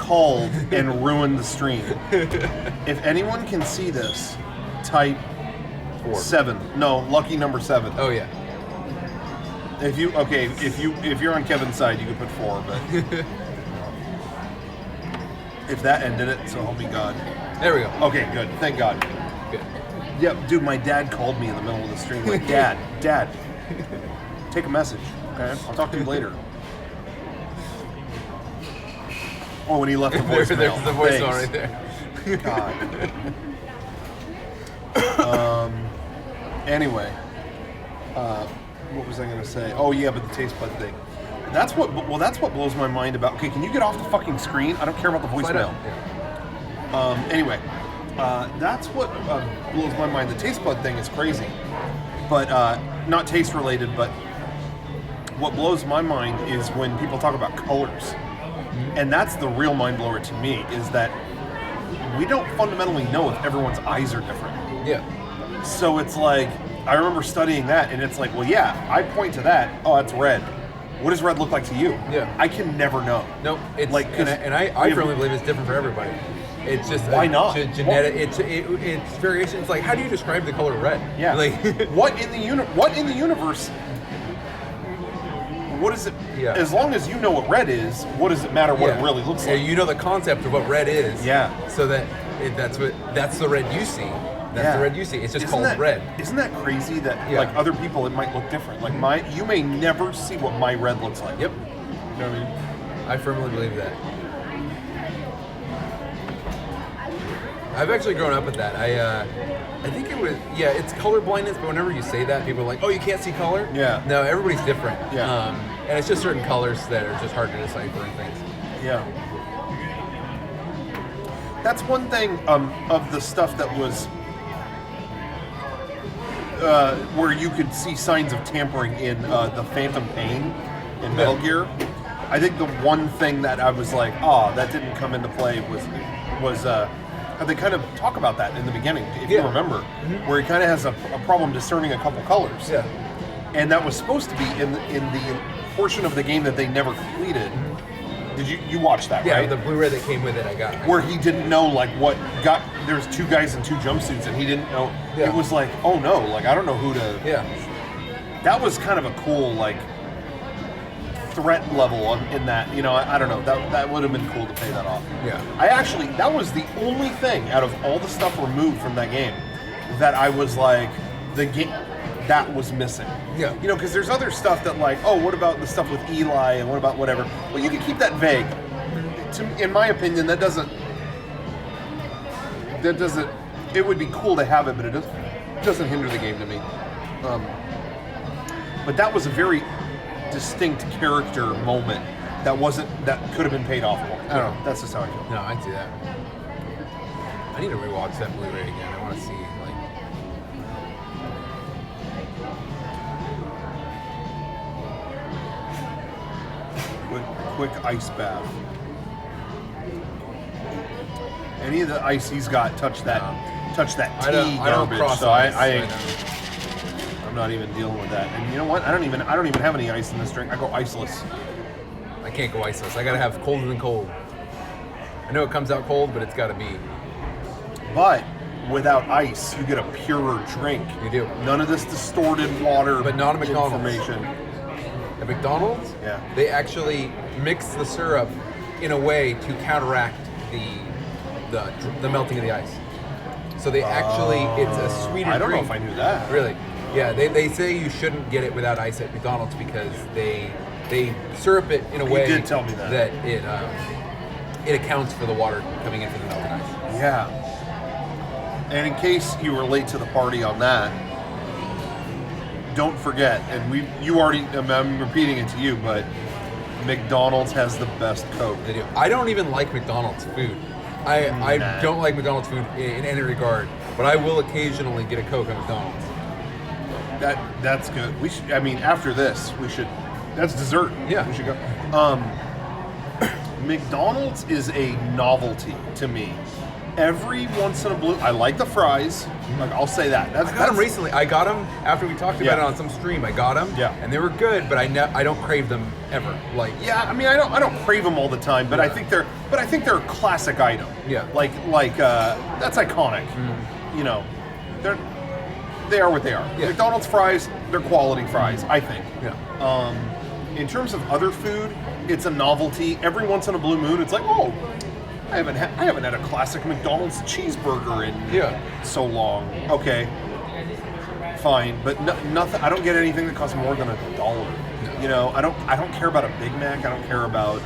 called and ruined the stream. If anyone can see this, type 7. No, lucky number 7. Oh yeah. If you're on Kevin's side, you could put 4, but if that ended it, so help me God. There we go. Okay, good. Thank God. Good. Yeah, dude, my dad called me in the middle of the stream. Like, Dad, take a message. Okay, I'll talk to you later. Oh, when he left the voicemail. There's the voicemail right there. God. Anyway, what was I going to say? Oh yeah, but the taste bud thing. That's what blows my mind about. Okay, can you get off the fucking screen? I don't care about the voicemail. Yeah. Anyway, that's what blows my mind. The taste bud thing is crazy, but not taste related. But what blows my mind is when people talk about colors, and that's the real mind blower to me. Is that we don't fundamentally know if everyone's eyes are different. Yeah. So it's like, I remember studying that, and it's like, well, yeah, I point to that. Oh, that's red. What does red look like to you? Yeah. I can never know. No, it's like, I firmly believe it's different for everybody. It's just why not? Genetic. It's variation. It's like, how do you describe the color red? Yeah. Like what in the universe? What is it? Yeah. As long as you know what red is, what does it matter what it really looks like? You know the concept of what red is. Yeah. So that's the red you see. That's the red you see. It's just called red. Isn't that crazy that like other people it might look different? Like you may never see what my red looks like. Yep. You know what I mean? I firmly believe that. I've actually grown up with that. I think it was it's color blindness, but whenever you say that, people are like, oh, you can't see color? Yeah. No, everybody's different. Yeah. And it's just certain colors that are just hard to decipher and things. Yeah. That's one thing of the stuff that was where you could see signs of tampering in the Phantom Pain in Metal Gear. I think the one thing that I was like, that didn't come into play was they kind of talk about that in the beginning, if you remember, where he kind of has a problem discerning a couple colors. Yeah. And that was supposed to be in the portion of the game that they never completed. Did you watch that, right? Yeah, the Blu-ray that came with it, I got. Where he didn't know, there's 2 guys in 2 jumpsuits, and he didn't know. Yeah. It was like, oh no, I don't know who to. Yeah. That was kind of a cool, threat level in that. You know, I don't know. That would have been cool to pay that off. Yeah. That was the only thing out of all the stuff removed from that game that I was like, the game that was missing. Yeah. You know, because there's other stuff that what about the stuff with Eli and what about whatever? Well, you can keep that vague. In my opinion, that doesn't. It would be cool to have it, but it doesn't hinder the game to me. But that was a very distinct character moment that could have been paid off more. I don't know. That's just how I feel. No, I see that. I need to rewatch that Blu-ray again. I want to see quick ice bath. Any of the ice he's got touch that tea garbage. So I'm not even dealing with that. And you know what? I don't even have any ice in this drink. I go iceless. I can't go iceless. I gotta have colder than cold. I know it comes out cold, but it's gotta be. But without ice, you get a purer drink. You do. None of this distorted water. But not a McDonald's. Information. At McDonald's, they actually mix the syrup in a way to counteract the melting of the ice. So they actually, it's a sweeter drink. I don't know if I knew that. Really? Yeah, they say you shouldn't get it without ice at McDonald's because they syrup it in a way did tell me that it accounts for the water coming in from the melted ice. Yeah. And in case you were late to the party on that, don't forget, and I'm repeating it to you, but McDonald's has the best Coke. They do. I don't even like McDonald's food. I don't like McDonald's food in any regard, but I will occasionally get a Coke at McDonald's. That's good. We should. I mean, after this, we should. That's dessert. Yeah, we should go. McDonald's is a novelty to me every once in a blue, I like the fries. Like, I'll say that. I got them recently. I got them after we talked about it on some stream. I got them, and they were good, but I don't crave them ever. Like, I mean, I don't crave them all the time, but I think they're a classic item. Yeah, like that's iconic. You know, they are what they are. Yeah. McDonald's fries, they're quality fries, I think. Yeah. In terms of other food, it's a novelty. Every once in a blue moon, it's like, oh, I haven't had a classic McDonald's cheeseburger in so long. Okay, fine, but nothing. I don't get anything that costs more than $1. No. You know, I don't care about a Big Mac. I don't care about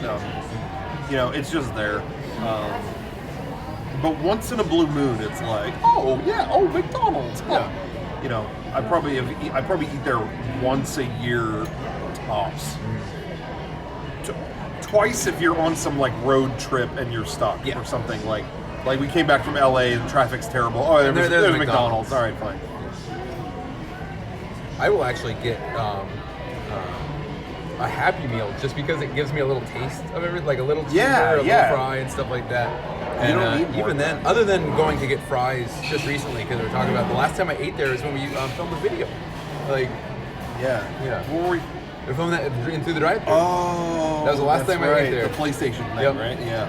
you know, it's just there. But once in a blue moon, it's like, oh yeah, oh McDonald's. Yeah. You know, I probably eat there once a year tops. Twice if you're on some like road trip and you're stuck or something like we came back from LA, the traffic's terrible. Oh, there's McDonald's. All right, fine. I will actually get a Happy Meal just because it gives me a little taste of everything, like a little cheeseburger, a little fry, and stuff like that. And you don't need more even then, other than going to get fries just recently, because we were talking about the last time I ate there is when we filmed the video. Like, What were we? We filmed that through the drive-thru. Oh, that was the last time I ate there. The PlayStation thing, right? Yeah.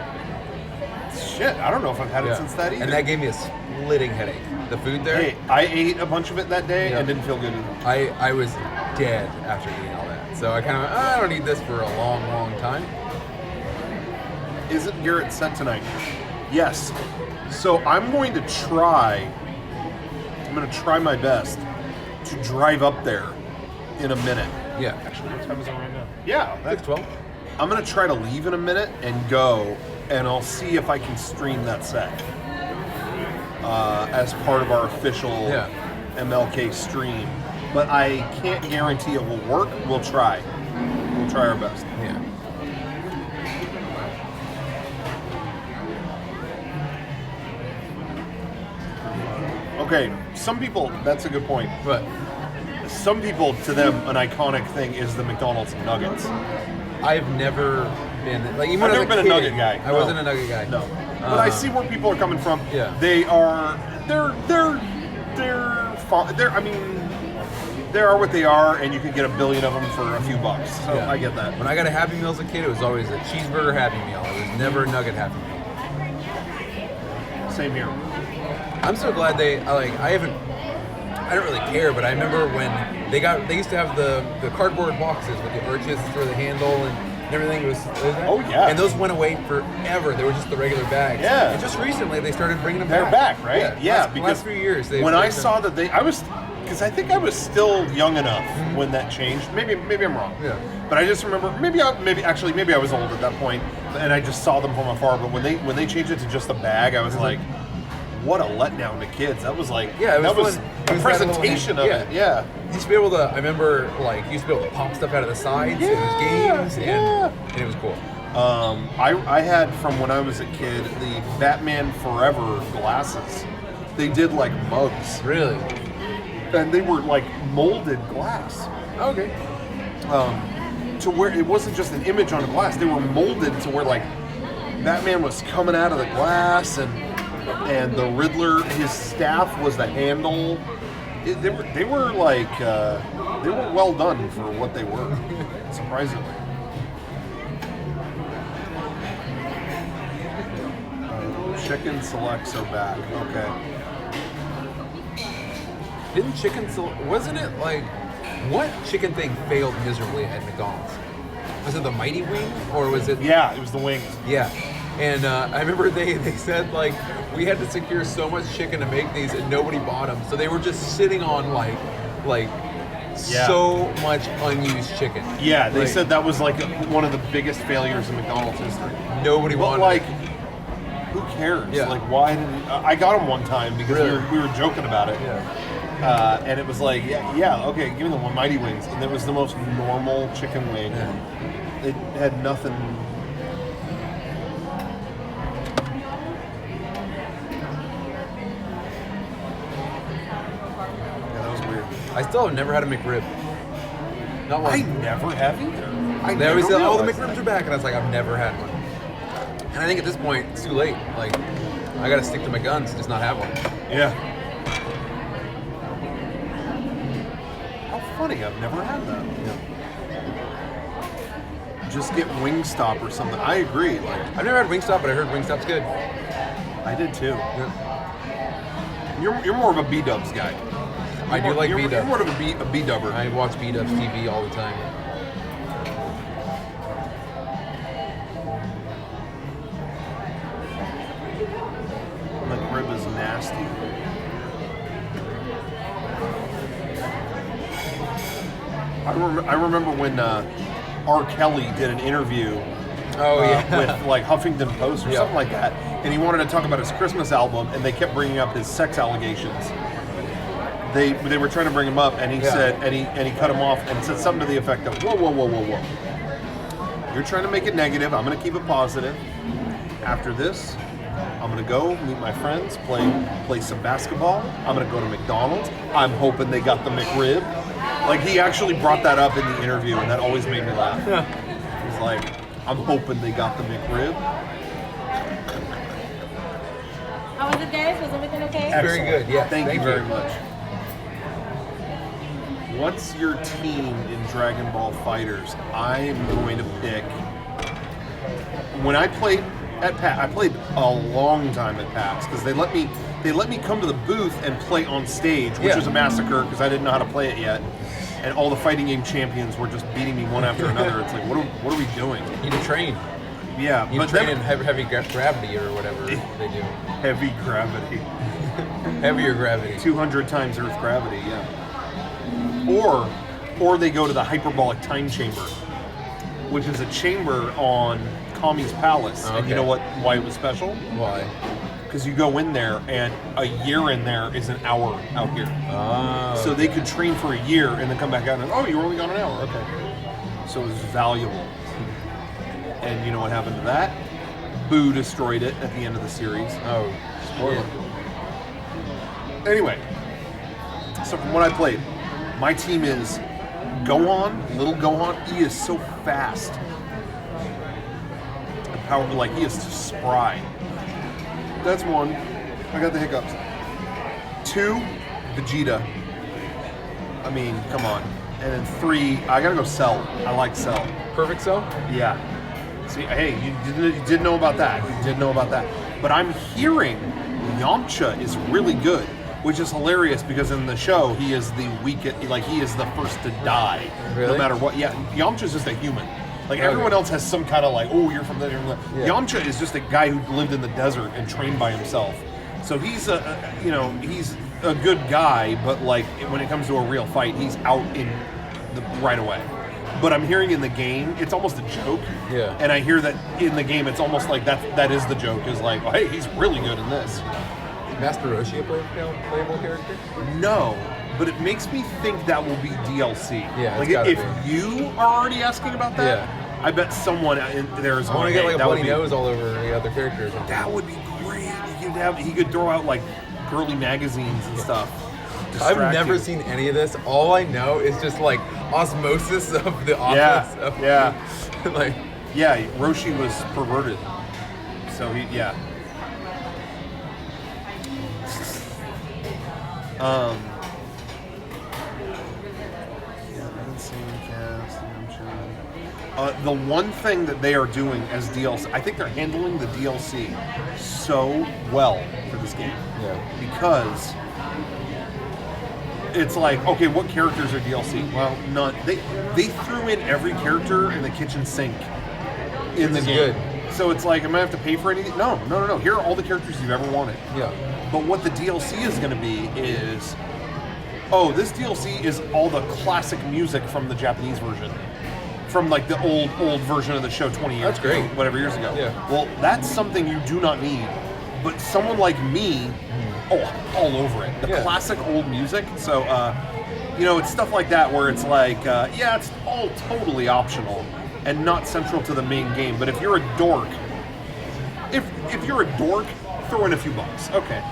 Shit, I don't know if I've had it since that either. And that gave me a splitting headache. The food there. Hey, I ate a bunch of it that day and didn't feel good either. I was dead after eating all that. So I kind of I don't need this for a long, long time. Isn't Garrett set tonight? Yes. So I'm going to try my best to drive up there in a minute. Yeah. Actually, what time is it right now? Yeah. That's 12. I'm going to try to leave in a minute and go, and I'll see if I can stream that set as part of our official MLK stream. But I can't guarantee it will work. We'll try. We'll try our best. Yeah. Okay, some people, that's a good point. But some people, to them, an iconic thing is the McDonald's nuggets. I've never been like even I've as never been a nugget guy. I wasn't a nugget guy. No, but I see where people are coming from. Yeah, they're I mean, they are what they are, and you can get a billion of them for a few bucks. So I get that. When I got a Happy Meal as a kid, it was always a cheeseburger Happy Meal. It was never a nugget Happy Meal. Same here. I'm so glad I don't really care, but I remember when they used to have the cardboard boxes with the arches for the handle and everything. Oh yeah. And those went away forever. They were just the regular bags. Yeah. And just recently they started bringing them They're back, right? Yeah. Because last few years. When I saw that because I think I was still young enough when that changed. Maybe I'm wrong. Yeah. But I just remember maybe I was old at that point, and I just saw them from afar. But when they changed it to just a bag, I was like, what a letdown to kids. That was like, that was a presentation of it. Yeah. You used to be able to, I remember, you used to be able to pop stuff out of the sides. It was games, and it was cool. I had, from when I was a kid, the Batman Forever glasses. They did like mugs. Really? And they were like molded glass. Okay. To where it wasn't just an image on a glass. They were molded to where like Batman was coming out of the glass, and the Riddler, his staff was the handle. They were well done for what they were, surprisingly. Chicken selects are back. Okay. Didn't wasn't it like, what chicken thing failed miserably at McDonald's? Was it the Mighty Wing, or was it? Yeah, it was the wings. Yeah. And I remember they said, like, we had to secure so much chicken to make these and nobody bought them. So they were just sitting on, so much unused chicken. Yeah, they said that was, like, one of the biggest failures in McDonald's history. Nobody wanted it. Who cares? Yeah. Like, why did I got them one time because we were joking about it. Yeah. And it was like, okay, give me the one Mighty Wings. And it was the most normal chicken wing. Yeah. It had nothing. Yeah, that was weird. I still have never had a McRib. Not one. I never have either. They always say, the McRibs are back. And I was like, I've never had one. And I think at this point, it's too late. Like, I gotta stick to my guns, just not have one. Yeah. How funny, I've never had that. Yeah. Just get Wingstop or something. I agree. Like, I've never had Wingstop, but I heard Wingstop's good. I did too. Yeah. You're more of a B-Dubs guy. I do like B-Dubs. You're more of a B-Dubber. I watch B-Dubs TV all the time. McRib is nasty. I remember when R. Kelly did an interview with like Huffington Post or something like that, and he wanted to talk about his Christmas album, and they kept bringing up his sex allegations. They were trying to bring him up, and he said, and he cut him off and said something to the effect of, whoa. You're trying to make it negative. I'm going to keep it positive. After this, I'm going to go meet my friends, play some basketball. I'm going to go to McDonald's. I'm hoping they got the McRib. Like, he actually brought that up in the interview, and that always made me laugh. Yeah. He's like, I'm hoping they got the McRib. How was it, guys? Was everything okay? Very good, yeah. Thank you very much. What's your team in Dragon Ball Fighters? I'm going to pick... When I played at PAX, I played a long time at PAX, because they let me come to the booth and play on stage, which was a massacre, because I didn't know how to play it yet. And all the fighting game champions were just beating me one after another. It's like, what are we doing? You need to train. Yeah, You but train in heavy gravity or whatever they do. heavy gravity. Heavier gravity. 200 times Earth gravity, yeah. Or they go to the hyperbolic time chamber, which is a chamber on Kami's palace. Oh, And you know why it was special? Why? Because you go in there, and a year in there is an hour out here. Oh. So they could train for a year and then come back out and, oh, you were only gone an hour. Okay. So it was valuable. And you know what happened to that? Boo destroyed it at the end of the series. Oh, spoiler. Anyway, so from what I played, my team is Gohan, little Gohan. He is so fast. And powerful, like he is spry. That's one. I got the hiccups. 2, Vegeta. I mean, come on. And then 3, I gotta go Cell. I like Cell. Perfect Cell? Yeah. See, hey, you did know about that. You did know about that. But I'm hearing Yamcha is really good, which is hilarious because in the show he is the weakest, like he is the first to die, Really? no matter what. Yeah, Yamcha's just a human. Like everyone else has some kind of like, oh, you're from there. Yeah. Yamcha is just a guy who lived in the desert and trained by himself. So he's he's a good guy, but like when it comes to a real fight, he's out in the right away. But I'm hearing in the game, it's almost a joke. Yeah. And I hear that in the game, it's almost like that is the joke. Is like, oh, hey, he's really good in this. Master Roshi a playable character? No, but it makes me think that will be DLC. Yeah, it's like gotta if be. you are already asking about that, I bet someone in there is. I want to going, get like hey, a that would bloody be- nose all over the other characters. That would be great. He could throw out like girly magazines and stuff. I've Distract never you. seen any of this. All I know is just like osmosis of the office. Yeah. Like, Yeah, Roshi was perverted. So yeah. The one thing that they are doing as DLC, I think they're handling the DLC so well for this game. yeah. Because it's like, okay, what characters are DLC? Well, none. They threw in every character in the kitchen sink in the Which is game. good. So it's like, am I have to pay for anything? No. Here are all the characters you've ever wanted. Yeah. But what the DLC is going to be is, oh, this DLC is all the classic music from the Japanese version. From like the old version of the show 20 years That's great. ago, whatever years ago. Yeah. Well, that's something you do not need. But someone like me, all over it. The Yeah. classic old music. So, it's stuff like that where it's like, it's all totally optional and not central to the main game. But if you're a dork, if you're a dork, throw in a few bucks. Okay.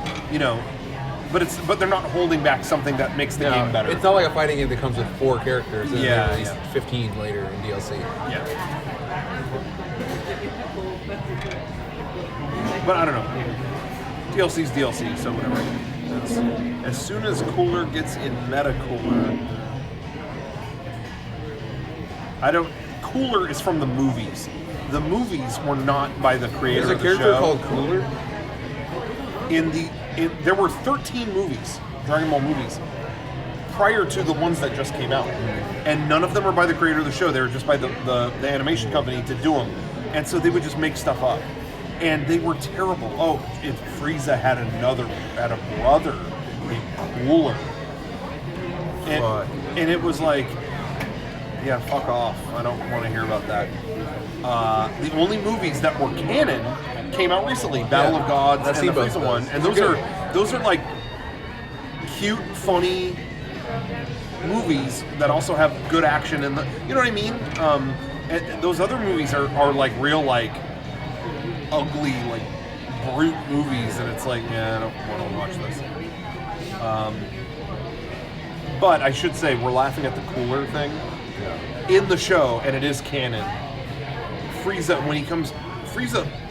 But they're not holding back something that makes the game better. It's not like a fighting game that comes with 4 characters and Yeah, then release yeah. 15 later in DLC. Yeah. But I don't know. DLC's DLC, so whatever. As soon as Cooler gets in Meta Cooler, Cooler is from the movies. The movies were not by the creator There's a of the show. character called Cooler? There were 13 movies, Dragon Ball movies, prior to the ones that just came out. And none of them were by the creator of the show. They were just by the animation company to do them. And so they would just make stuff up. And they were terrible. Oh, Frieza had a brother named Cooler. And it was like, yeah, fuck off. I don't want to hear about that. The only movies that were canon came out recently, Battle of Gods and the Frieza one. And those are like cute, funny movies that also have good action and you know what I mean? And those other movies are like real like ugly like brute movies, and it's like, yeah, I don't want to watch this. But I should say we're laughing at the Cooler thing in the show, and it is canon. Frieza, when he comes, Frieza